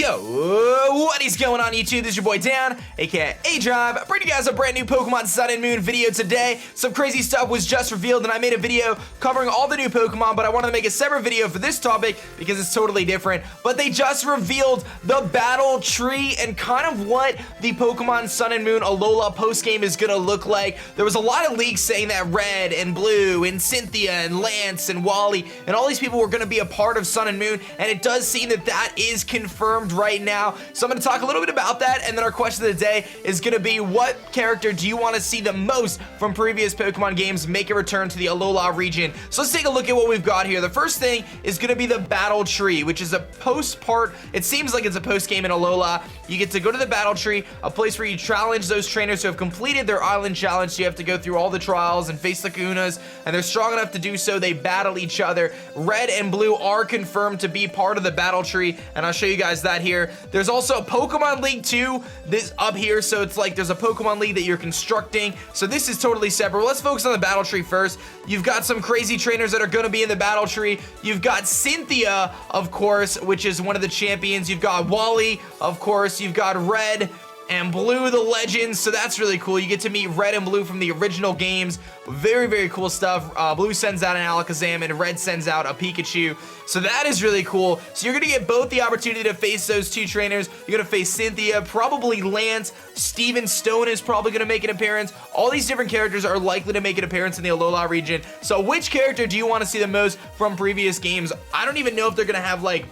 Yo, what is going on YouTube? This is your boy Dan, aka A-Drive, bringing you guys a brand new Pokemon Sun and Moon video today. Some crazy stuff was just revealed and I made a video covering all the new Pokemon, but I wanted to make a separate video for this topic because it's totally different. But they just revealed the battle tree and kind of what the Pokemon Sun and Moon Alola postgame is gonna look like. There was a lot of leaks saying that Red and Blue and Cynthia and Lance and Wally and all these people were gonna be a part of Sun and Moon, and it does seem that that is confirmed right now. So I'm going to talk a little bit about that, and then our question of the day is going to be, what character do you want to see the most from previous Pokemon games make a return to the Alola region? So let's take a look at what we've got here. The first thing is going to be the battle tree, which is a post part. It seems like it's a post game in Alola. You get to go to the battle tree, a place where you challenge those trainers who have completed their island challenge. So you have to go through all the trials and face the Kahunas, and they're strong enough to do so. They battle each other. Red and Blue are confirmed to be part of the battle tree, and I'll show you guys that here. There's also a Pokemon League 2 this up here, so it's like there's a Pokemon League that you're constructing, so this is totally separate. Let's focus on the battle tree first. You've got some crazy trainers that are going to be in the battle tree. You've got Cynthia, of course, which is one of the champions. You've got Wally, of course. You've got Red and Blue, the legends, so that's really cool. You get to meet Red and Blue from the original games. Very, very cool stuff. Blue sends out an Alakazam and Red sends out a Pikachu, so that is really cool. So you're gonna get both the opportunity to face those two trainers. You're gonna face Cynthia, probably Lance, Steven Stone is probably gonna make an appearance. All these different characters are likely to make an appearance in the Alola region. So which character do you want to see the most from previous games? I don't even know if they're gonna have like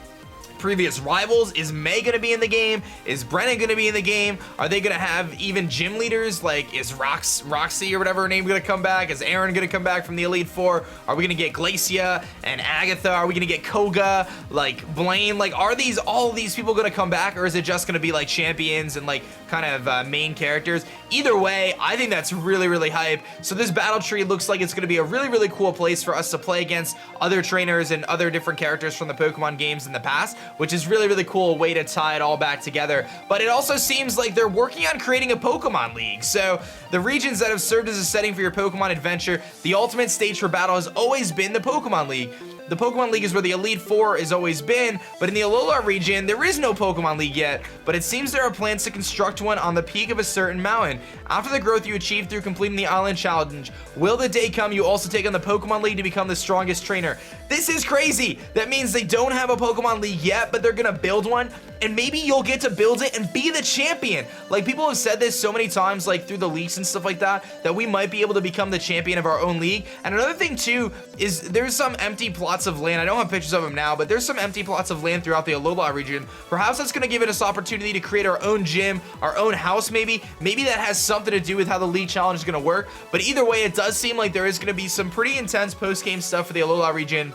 previous rivals. Is May gonna be in the game? Is Brennan gonna be in the game? Are they gonna have even gym leaders? Like, is Roxy or whatever her name gonna come back? Is Aaron gonna come back from the Elite Four? Are we gonna get Glacia and Agatha? Are we gonna get Koga? Like Blaine? Like, are all of these people gonna come back, or is it just gonna be like champions and like kind of main characters? Either way, I think that's really, really hype. So this battle tree looks like it's gonna be a really, really cool place for us to play against other trainers and other different characters from the Pokemon games in the past, which is really, really cool, way to tie it all back together. But it also seems like they're working on creating a Pokemon League. So the regions that have served as a setting for your Pokemon adventure, the ultimate stage for battle has always been the Pokemon League. The Pokemon League is where the Elite Four has always been, but in the Alola region, there is no Pokemon League yet, but it seems there are plans to construct one on the peak of a certain mountain. After the growth you achieve through completing the Island Challenge, will the day come you also take on the Pokemon League to become the strongest trainer? This is crazy! That means they don't have a Pokemon League yet, but they're gonna build one, and maybe you'll get to build it and be the champion. Like, people have said this so many times, like through the leaks and stuff like that, that we might be able to become the champion of our own league. And another thing too is there's some empty plots of land. I don't have pictures of them now, but there's some empty plots of land throughout the Alola region. Perhaps that's going to give us opportunity to create our own gym, our own house maybe. Maybe that has something to do with how the league challenge is going to work. But either way, it does seem like there is going to be some pretty intense post-game stuff for the Alola region,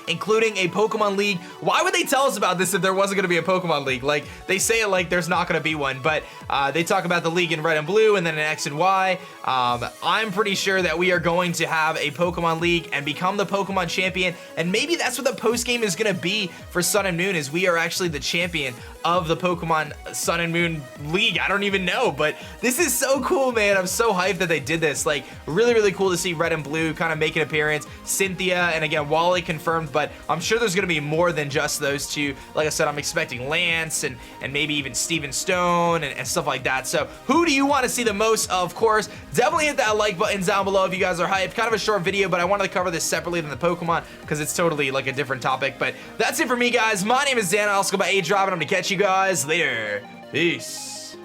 including a Pokemon League. Why would they tell us about this if there wasn't going to be a Pokemon League? Like, they say it like there's not going to be one, but they talk about the league in Red and Blue and then in X and Y. I'm pretty sure that we are going to have a Pokemon League and become the Pokemon champion, and maybe that's what the post game is going to be for Sun and Moon, is we are actually the champion of the Pokemon Sun and Moon League. I don't even know, but this is so cool, man. I'm so hyped that they did this. Like, really, really cool to see Red and Blue kind of make an appearance. Cynthia, and again, Wally confirmed, but I'm sure there's going to be more than just those two. Like I said, I'm expecting Lance and maybe even Steven Stone and stuff like that. So who do you want to see the most? Of course, definitely hit that like button down below if you guys are hyped. Kind of a short video, but I wanted to cover this separately than the Pokemon because it's totally like a different topic. But that's it for me, guys. My name is Dan. I also go by A-Drive, and I'm going to catch you guys later. Peace.